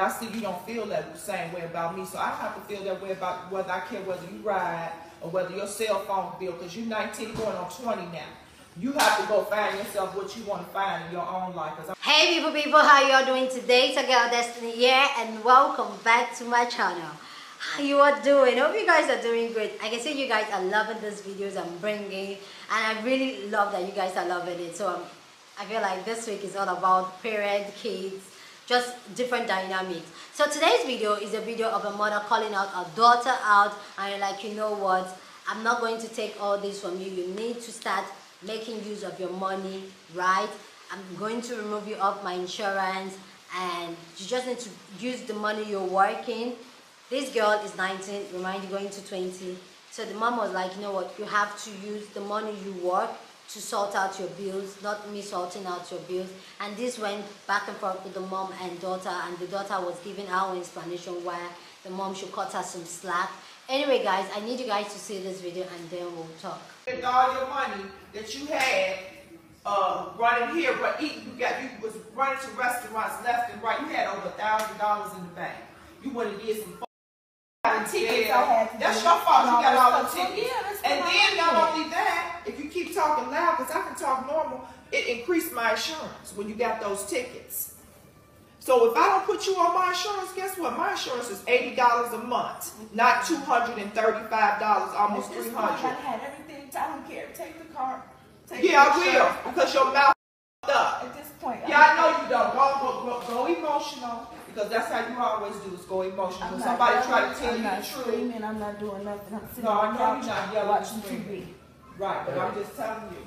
I see you don't feel that same way about me, so I have to feel that way about whether I care whether you ride or whether your cell phone bill, because you're 19 going on 20 now. You have to go find yourself what you want to find in your own life. Hey people, how y'all doing today? It's your girl Destiny here, and welcome back to my channel. How you all doing? Hope you guys are doing great. I can see you guys are loving these videos I'm bringing, and I really love that you guys are loving it. So I feel like this week is all about parents, kids, just different dynamics. So today's video is a video of a mother calling out her daughter out, and you're like, you know what, I'm not going to take all this from you. You need to start making use of your money, right? I'm going to remove you off my insurance, and you just need to use the money you're working. This girl is 19, remind you, going to 20. So the mom was like, you know what, you have to use the money you work to sort out your bills, not me sorting out your bills. And this went back and forth with the mom and daughter, and the daughter was giving her explanation why the mom should cut her some slack. Anyway guys, I need you guys to see this video and then we'll talk. With all your money that you had running here, but you was running to restaurants left and right. You had over $1,000 in the bank. You went and did some tickets. That's your fault. You got all the tickets. And then not only that, if you keep talking loud, because I can talk normal, it increased my insurance when you got those tickets. So if I don't put you on my insurance, guess what? My insurance is $80 a month, not $235, almost $300. I had everything. I don't care. Take the car. Yeah, I will, because your mouth up. At this point. Yeah, I know you don't. Go emotional, because that's how you always do, is go emotional. When somebody try to tell you the truth. Screaming, I'm not doing nothing. I'm sitting No, I on the know couch you're not yelling watching screaming. TV. Right, but I'm just telling you.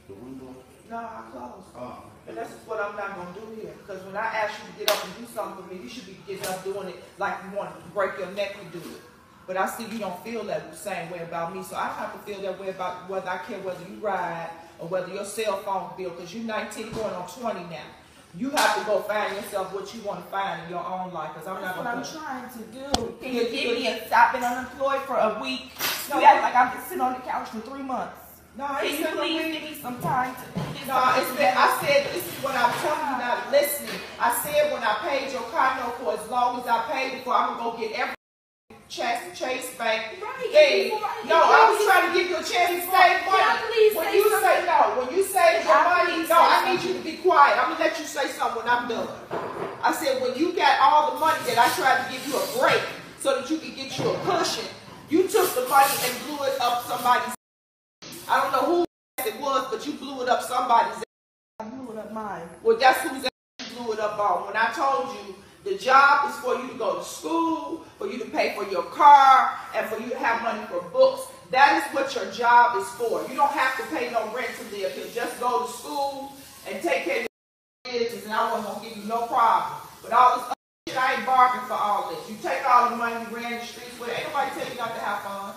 The window? No, I closed. And that's what I'm not going to do here. Because when I ask you to get up and do something for me, you should be getting up doing it like you want to break your neck to do it. But I see you don't feel that same way about me, so I have to feel that way about whether I care whether you ride or whether your cell phone bill, because you're 19 going on 20 now. You have to go find yourself what you want to find in your own life, because I'm not going to. That's what I'm trying to do. Can you give me I've been unemployed for a week. You act like I've been sitting on the couch for 3 months. No, can you please give me some time to No, I said, this is what I'm telling you, not listening. I said when I paid your car note for as long as I paid it for, I'm going to go get every Chase Bank. Hey, no, I was trying to give you a chance to save money. When you say no, when you say your money, no, I need you to be quiet. I'm going to let you say something when I'm done. I said when you got all the money that I tried to give you a break so that you could get you a cushion, you took the money and blew it up somebody's. I don't know who it was, but you blew it up somebody's. I blew it up mine. Well, that's who's you blew it up on. When I told you the job is for you to go to school, for you to pay for your car, and for you to have money for books. That is what your job is for. You don't have to pay no rent to live here. Just go to school and take care of your business, and I wasn't going to give you no problem. But all this other shit, I ain't bargaining for all this. You take all the money you ran the streets with. Ain't nobody tell you not to have fun.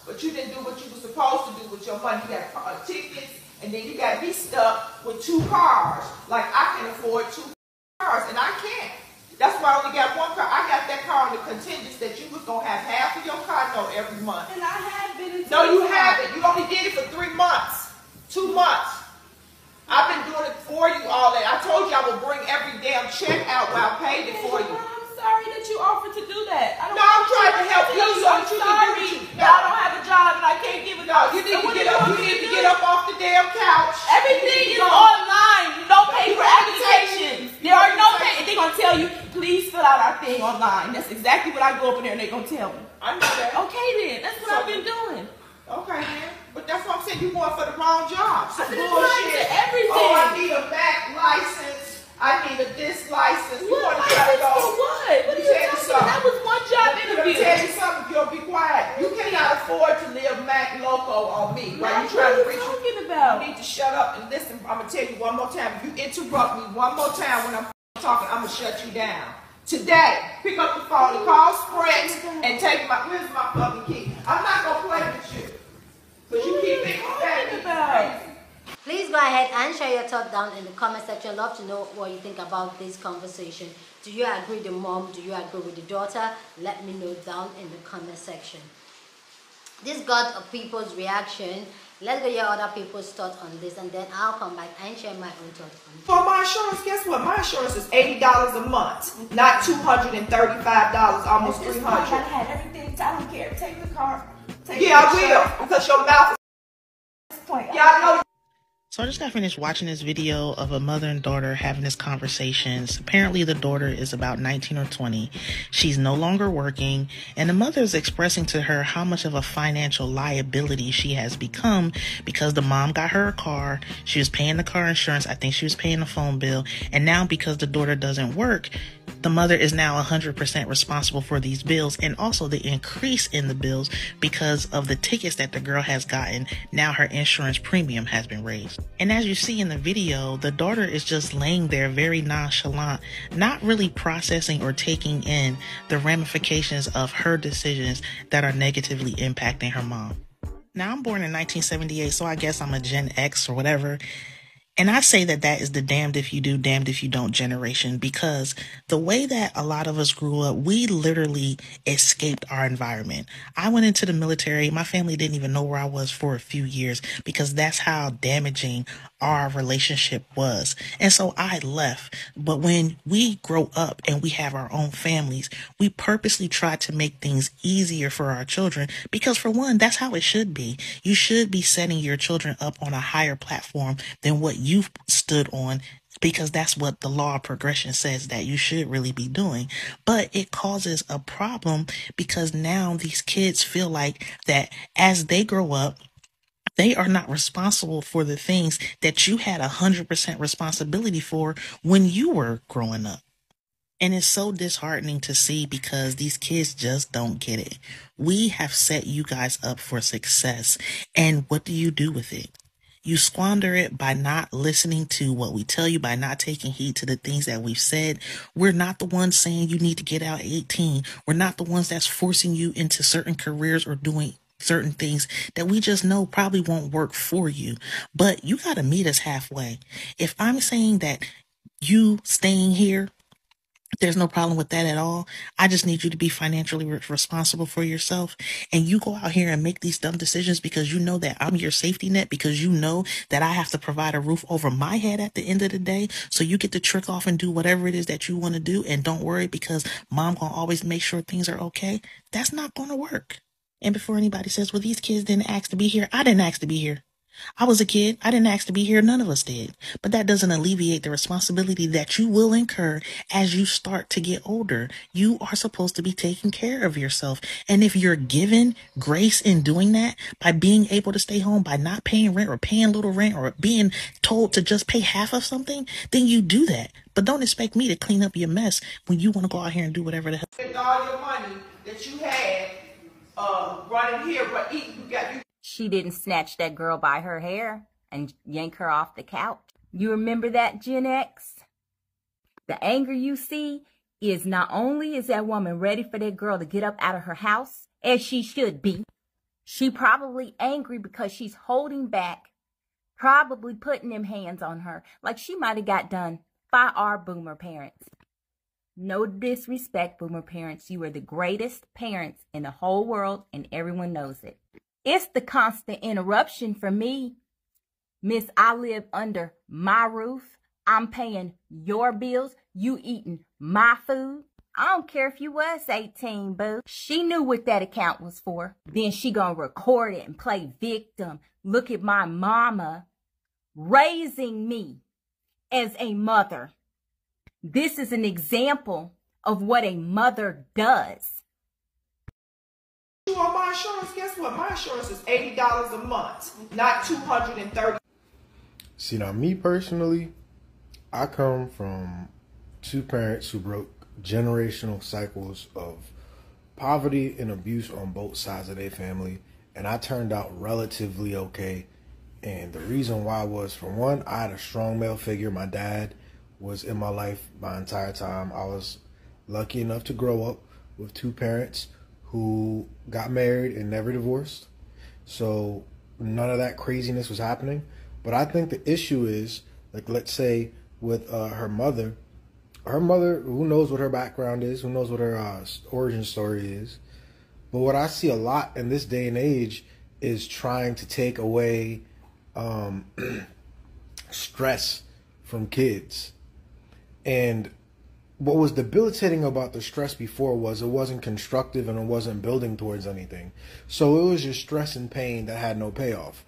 But you didn't do what you were supposed to do with your money. You got tickets, and then you got me stuck with 2 cars. Like, I can afford 2 cars, and I can't. That's why I only got 1 car. I got that car on the contingents that you was going to have half of your car note every month. And I have been in. No, you haven't. You only did it for 3 months. 2 months. I've been doing it for you all that. I told you I would bring every damn check out while I paid it for you. I'm sorry that you offered to do that. No, I'm trying to help you so that you can do what you. No, I don't have a job and I can't give it up. No, you need to get up. You need to get up off the damn couch. Everything is online. No paper applications. There are no paper. They're gonna tell you, please fill out our thing online. That's exactly what I go up in there and they're gonna tell me. I know that. Okay then, that's what I've been doing. Okay then, but that's what I'm saying. You going for the wrong job. I've been applying to everything. Oh, I need a back license. I need a this license. You What want to try to license go? for what? What are you talking about? That was one job interview. Let me tell you something. You'll be quiet. You cannot afford to live Mac Loco on me. Right? You trying to reach? What are you talking about? You need to shut up and listen. I'm gonna tell you one more time. If you interrupt me one more time when I'm talking, I'm gonna shut you down. Today, pick up the phone and call Sprint and take my. Where's my fucking key? I'm not gonna play with you. Because you keep thinking that. Please go ahead and share your thoughts down in the comment section. I'd love to know what you think about this conversation. Do you agree with the mom? Do you agree with the daughter? Let me know down in the comment section. This got people's reaction, Let's go your other people's thoughts on this, and then I'll come back and share my own thoughts on it. For my insurance, guess what? My insurance is $80 a month, not $235, almost $300. I had everything. I don't care. Take the car. Yeah, I will, because your mouth is. Yeah, I know. So I just got finished watching this video of a mother and daughter having this conversation. Apparently the daughter is about 19 or 20. She's no longer working, and the mother is expressing to her how much of a financial liability she has become because the mom got her a car. She was paying the car insurance. I think she was paying the phone bill. And now because the daughter doesn't work, the mother is now 100% responsible for these bills, and also the increase in the bills because of the tickets that the girl has gotten. Now her insurance premium has been raised. And as you see in the video, the daughter is just laying there very nonchalant, not really processing or taking in the ramifications of her decisions that are negatively impacting her mom. Now, I'm born in 1978, so I guess I'm a Gen X or whatever. And I say that that is the damned if you do, damned if you don't generation, because the way that a lot of us grew up, we literally escaped our environment. I went into the military. My family didn't even know where I was for a few years because that's how damaging our relationship was. And so I left. But when we grow up and we have our own families, we purposely try to make things easier for our children because, for one, that's how it should be. You should be setting your children up on a higher platform than what you've stood on, because that's what the law of progression says that you should really be doing. But it causes a problem because now these kids feel like that as they grow up, they are not responsible for the things that you had 100% responsibility for when you were growing up. And it's so disheartening to see because these kids just don't get it. We have set you guys up for success. And what do you do with it? You squander it by not listening to what we tell you, by not taking heed to the things that we've said. We're not the ones saying you need to get out at 18. We're not the ones that's forcing you into certain careers or doing certain things that we just know probably won't work for you. But you got to meet us halfway. If I'm saying that you staying here, there's no problem with that at all. I just need you to be financially responsible for yourself. And you go out here and make these dumb decisions because you know that I'm your safety net, because you know that I have to provide a roof over my head at the end of the day. So you get to trick off and do whatever it is that you want to do. And don't worry, because mom gonna always make sure things are okay. That's not going to work. And before anybody says, well, these kids didn't ask to be here, I didn't ask to be here. I was a kid. I didn't ask to be here. None of us did. But that doesn't alleviate the responsibility that you will incur as you start to get older. You are supposed to be taking care of yourself. And if you're given grace in doing that by being able to stay home, by not paying rent or paying little rent or being told to just pay half of something, then you do that. But don't expect me to clean up your mess when you want to go out here and do whatever the hell. Spend all your money that you had running here, but you got you. She didn't snatch that girl by her hair and yank her off the couch. You remember that, Gen X? The anger you see is not only is that woman ready for that girl to get up out of her house, as she should be, she probably angry because she's holding back, probably putting them hands on her like she might have got done by our boomer parents. No disrespect, boomer parents. You are the greatest parents in the whole world, and everyone knows it. It's the constant interruption for me. Miss, I live under my roof. I'm paying your bills. You eating my food. I don't care if you was 18, boo. She knew what that account was for. Then she gonna record it and play victim. Look at my mama raising me as a mother. This is an example of what a mother does. You on my insurance, guess what? My insurance is $80 a month, not $230. See, now me personally, I come from two parents who broke generational cycles of poverty and abuse on both sides of their family, and I turned out relatively okay. And the reason why was, for one, I had a strong male figure. My dad was in my life my entire time. I was lucky enough to grow up with two parents who got married and never divorced. So none of that craziness was happening. But I think the issue is, like, let's say with her mother, who knows what her background is, who knows what her origin story is. But what I see a lot in this day and age is trying to take away stress from kids. And what was debilitating about the stress before was it wasn't constructive and it wasn't building towards anything. So it was just stress and pain that had no payoff.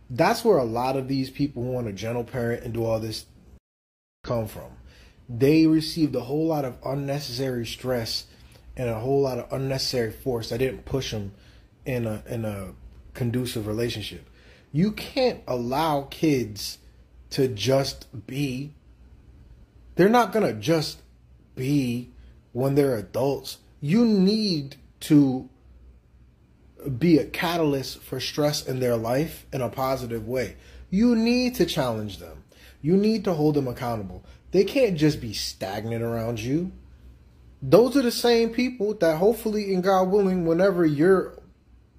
That's where a lot of these people who want to gentle parent and do all this come from. They received a whole lot of unnecessary stress and a whole lot of unnecessary force that didn't push them in a conducive relationship. You can't allow kids to just be. They're not going to just be when they're adults. You need to be a catalyst for stress in their life in a positive way. You need to challenge them. You need to hold them accountable. They can't just be stagnant around you. Those are the same people that hopefully, and God willing, whenever you're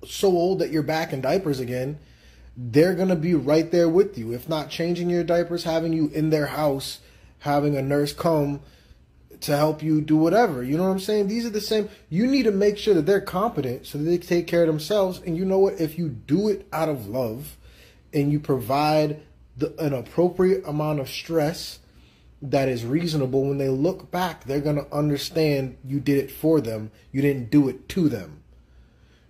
so old that you're back in diapers again, they're going to be right there with you. If not changing your diapers, having you in their house, having a nurse come to help you do whatever. You know what I'm saying? These are the same. You need to make sure that they're competent so that they can take care of themselves. And you know what? If you do it out of love and you provide an appropriate amount of stress that is reasonable, when they look back, they're going to understand you did it for them. You didn't do it to them.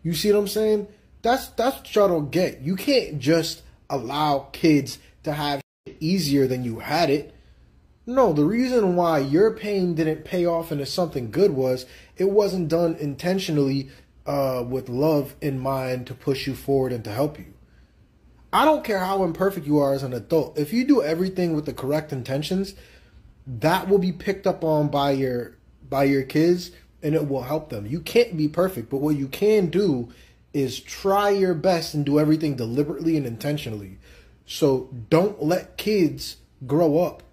You see what I'm saying? That's what y'all don't get. You can't just allow kids to have it easier than you had it. No, the reason why your pain didn't pay off into something good was it wasn't done intentionally with love in mind to push you forward and to help you. I don't care how imperfect you are as an adult. If you do everything with the correct intentions, that will be picked up on by your kids and it will help them. You can't be perfect, but what you can do is try your best and do everything deliberately and intentionally. So don't let kids grow up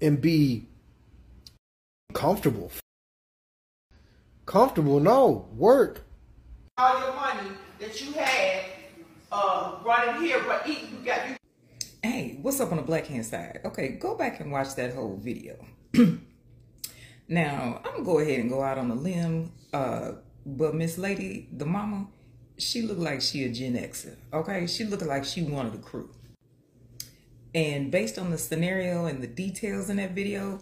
and be comfortable. Comfortable, no, work. All your money that you had running here, but you got. Hey, what's up on the black hand side? Okay, go back and watch that whole video. Now, I'm gonna go ahead and go out on a limb, but Miss Lady, the mama, she looked like she a Gen Xer, okay? She looked like she one of the crew. And based on the scenario and the details in that video,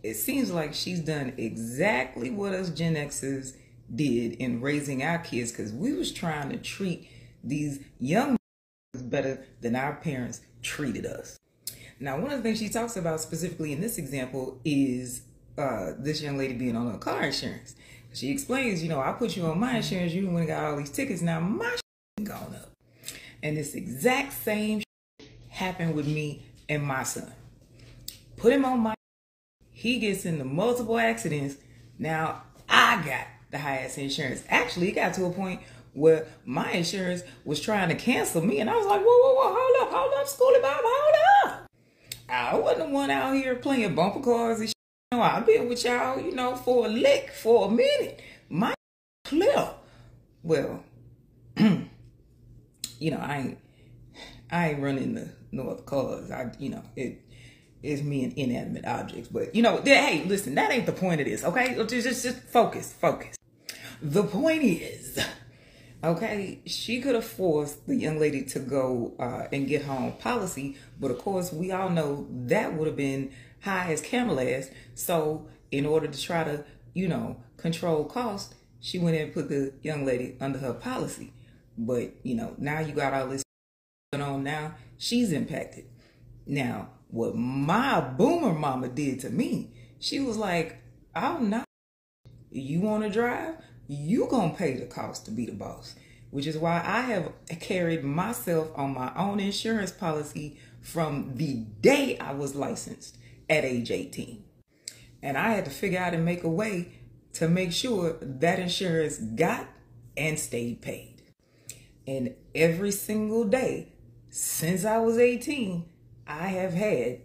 it seems like she's done exactly what us Gen Xers did in raising our kids, because we was trying to treat these young better than our parents treated us. Now, one of the things she talks about specifically in this example is this young lady being on her car insurance. She explains, you know, I put you on my insurance, you went and got all these tickets, now my shit gone up. And this exact same shit happened with me and my son. Put him on my, he gets into multiple accidents. Now I got the highest insurance. Actually, it got to a point where my insurance was trying to cancel me, and I was like, whoa, hold up, Schoolie Bob, hold up. I wasn't the one out here playing bumper cars and shit. You know, I've been with y'all, you know, for a lick, for a minute. My clear. Well, you know, I ain't running no other cars. You know, it's me and inanimate objects. But, you know, hey, listen, that ain't the point of this, okay? Just focus. The point is, okay, she could have forced the young lady to go and get her own policy, but of course we all know that would have been high as camel ass. So in order to try to, you know, control costs, she went in and put the young lady under her policy. But, you know, now you got all this going on now, she's impacted. Now, what my boomer mama did to me, she was like, oh no, you want to drive? You gonna pay the cost to be the boss, which is why I have carried myself on my own insurance policy from the day I was licensed at age 18. And I had to figure out and make a way to make sure that insurance got and stayed paid. And every single day since I was 18, I have had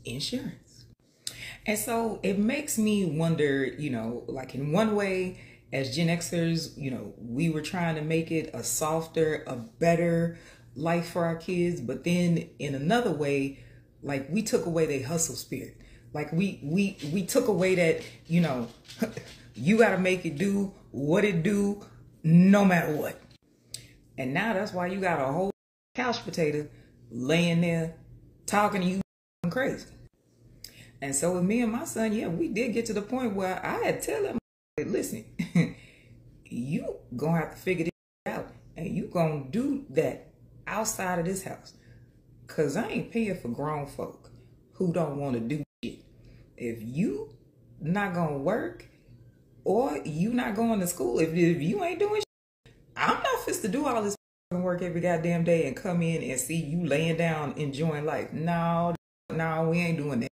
insurance. And so it makes me wonder, you know, like in one way, as Gen Xers, you know, we were trying to make it a softer, a better life for our kids. But then in another way, like we took away their hustle spirit. Like we took away that, you know, you got to make it do what it do no matter what. And now that's why you got a whole couch potato laying there talking to you crazy. And so with me and my son, yeah, we did get to the point where I had to tell him, listen, you gonna have to figure this out, and you gonna do that outside of this house. Cause I ain't paying for grown folk who don't want to do shit. If you not gonna work or you not going to school, if you ain't doing shit, I'm not fit to do all this work every goddamn day and come in and see you laying down enjoying life. No, we ain't doing that.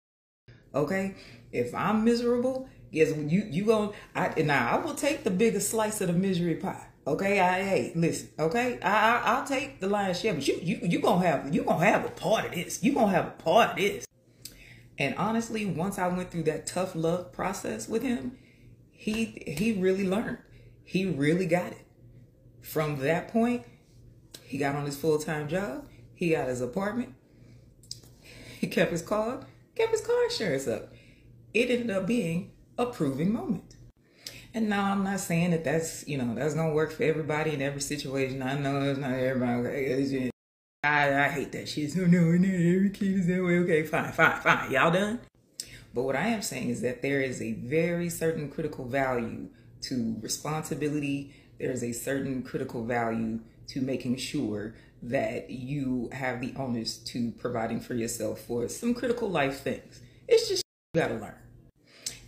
Okay? If I'm miserable, guess what? You gonna I will take the biggest slice of the misery pie. Okay, hey, listen. Okay, I'll take the lion's share, but you gonna have a part of this. You gonna have a part of this. And honestly, once I went through that tough love process with him, he really learned. He really got it. From that point, he got on his full-time job. He got his apartment. He kept his car insurance up. It ended up being a proving moment. And now I'm not saying that that's gonna work for everybody in every situation. I know it's not everybody. I hate that shit. So no, not every kid is that way. Okay, fine. Y'all done? But what I am saying is that there is a very certain critical value to responsibility. There's a certain critical value to making sure that you have the onus to providing for yourself for some critical life things. It's just you gotta learn.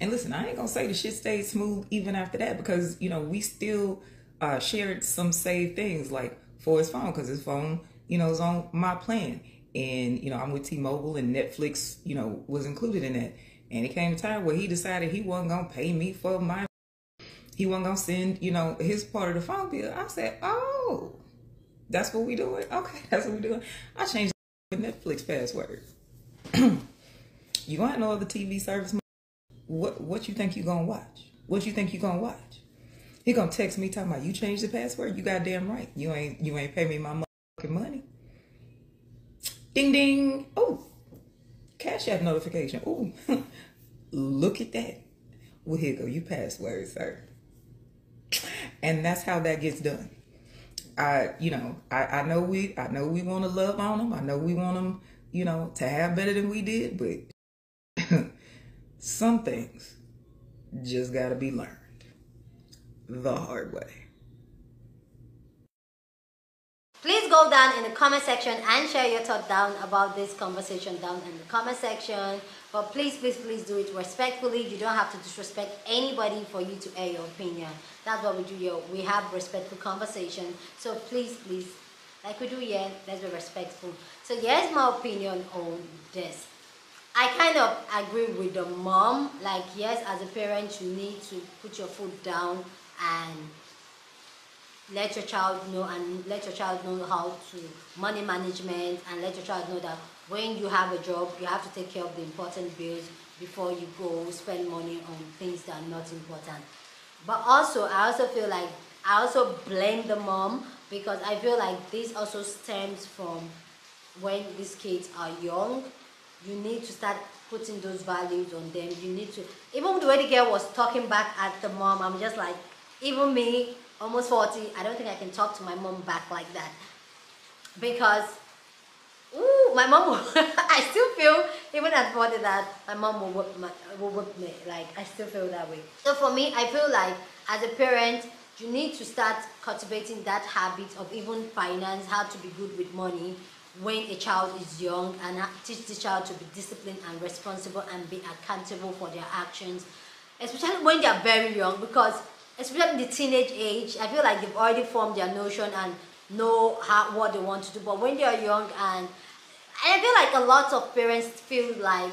And listen, I ain't gonna say the shit stayed smooth even after that, because we still shared some saved things, like for his phone, because his phone is on my plan, and I'm with T-Mobile, and Netflix was included in that. And it came a time where he decided he wasn't gonna pay me for my, he wasn't gonna send his part of the phone bill. I said, oh, that's what we doing? Okay, that's what we doing. I changed the Netflix password. You gonna have no other TV service? What you think you gonna watch? What you think you gonna watch? He gonna text me talking about, you changed the password? You goddamn right. You ain't pay me my motherfucking money. Ding ding. Oh, Cash App notification. Oh, look at that. Well, here go your password, sir. And that's how that gets done. I know we want to love on them. I know we want them, to have better than we did, but some things just got to be learned the hard way. Please go down in the comment section and share your thought down about this conversation down in the comment section. But please do it respectfully. You don't have to disrespect anybody for you to air your opinion. That's what we do here. We have respectful conversation. So please, like we do here, let's be respectful. So here's my opinion on this. I kind of agree with the mom. Like, yes, as a parent, you need to put your foot down and let your child know, and let your child know how to money management, and let your child know that when you have a job, you have to take care of the important bills before you go spend money on things that are not important. But also, I feel like I also blame the mom, because I feel like this also stems from when these kids are young. You need to start putting those values on them. You need to, even the way the girl was talking back at the mom, I'm just like, even me, almost 40, I don't think I can talk to my mom back like that. Because, my mom, I still feel, even at 40, that my mom will whip me. Like, I still feel that way. So for me, I feel like, as a parent, you need to start cultivating that habit of even finance, how to be good with money when a child is young, and teach the child to be disciplined and responsible and be accountable for their actions, especially when they are very young, because especially in the teenage age, I feel like they've already formed their notion and know what they want to do. But when they are young, and I feel like a lot of parents feel like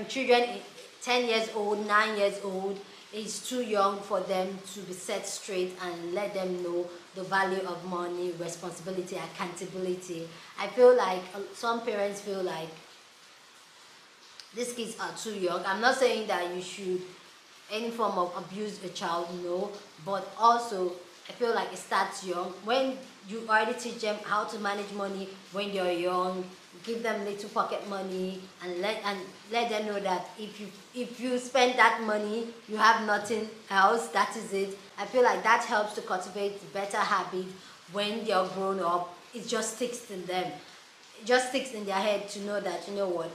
children 10 years old, 9 years old, is too young for them to be set straight and let them know the value of money, responsibility, accountability. I feel like some parents feel like these kids are too young. I'm not saying that you should any form of abuse a child, no, but also I feel like it starts young. When you already teach them how to manage money when they're young, give them little pocket money, and let them know that if you spend that money, you have nothing else. That is it. I feel like that helps to cultivate better habits when they are grown up, it just sticks in them. It just sticks in their head to know that, you know what,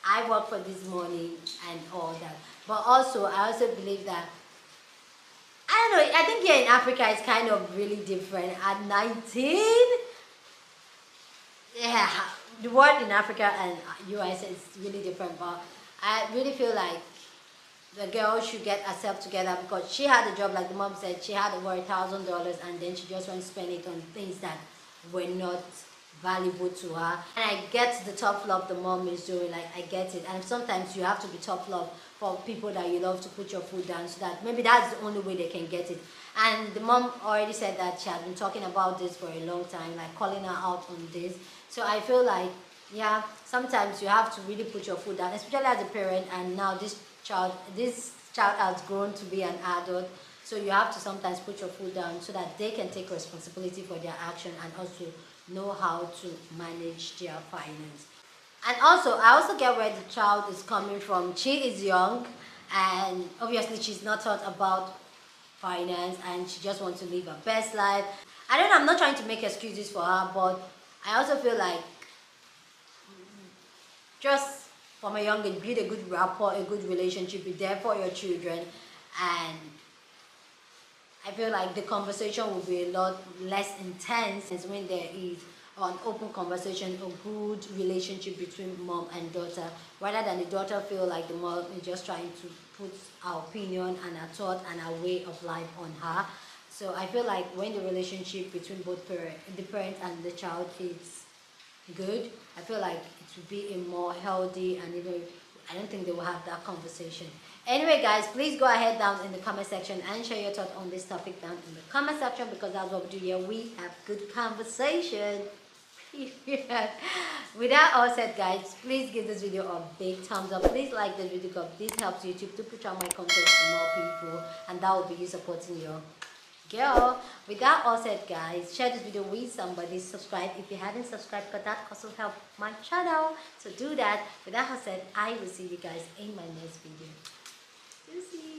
I work for this money and all that. But also, I also believe that, I don't know, I think here in Africa it's kind of really different. At 19, yeah, the world in Africa and US is really different, but I really feel like the girl should get herself together, because she had a job, like the mom said, she had over $1,000, and then she just went to spend it on things that were not valuable to her. And I get the tough love the mom is doing, like I get it. And sometimes you have to be tough love for people that you love, to put your foot down, so that maybe that's the only way they can get it. And the mom already said that she had been talking about this for a long time, like calling her out on this. So I feel like, yeah, sometimes you have to really put your foot down, especially as a parent. And now this child has grown to be an adult, so you have to sometimes put your foot down so that they can take responsibility for their action and also know how to manage their finance. And also, I also get where the child is coming from. She is young, and obviously she's not taught about finance, and she just wants to live her best life. I don't know, I'm not trying to make excuses for her, but I also feel like, just from a young age, build a good rapport, a good relationship, be there for your children, and I feel like the conversation will be a lot less intense when there is an open conversation, a good relationship between mom and daughter, rather than the daughter feel like the mom is just trying to put her opinion and her thought and her way of life on her. So I feel like when the relationship between both the parent and the child is good, I feel like it will be a more healthy, and even I don't think they will have that conversation. Anyway guys, please go ahead down in the comment section and share your thoughts on this topic down in the comment section, because that's what we do here. We have good conversation. With that all said guys, please give this video a big thumbs up. Please like this video, because this helps YouTube to push out my content to more people, and that will be you supporting your girl. With that all said guys, share this video with somebody, subscribe if you haven't subscribed, because that also helps my channel. So do that. With that all said, I will see you guys in my next video. See you.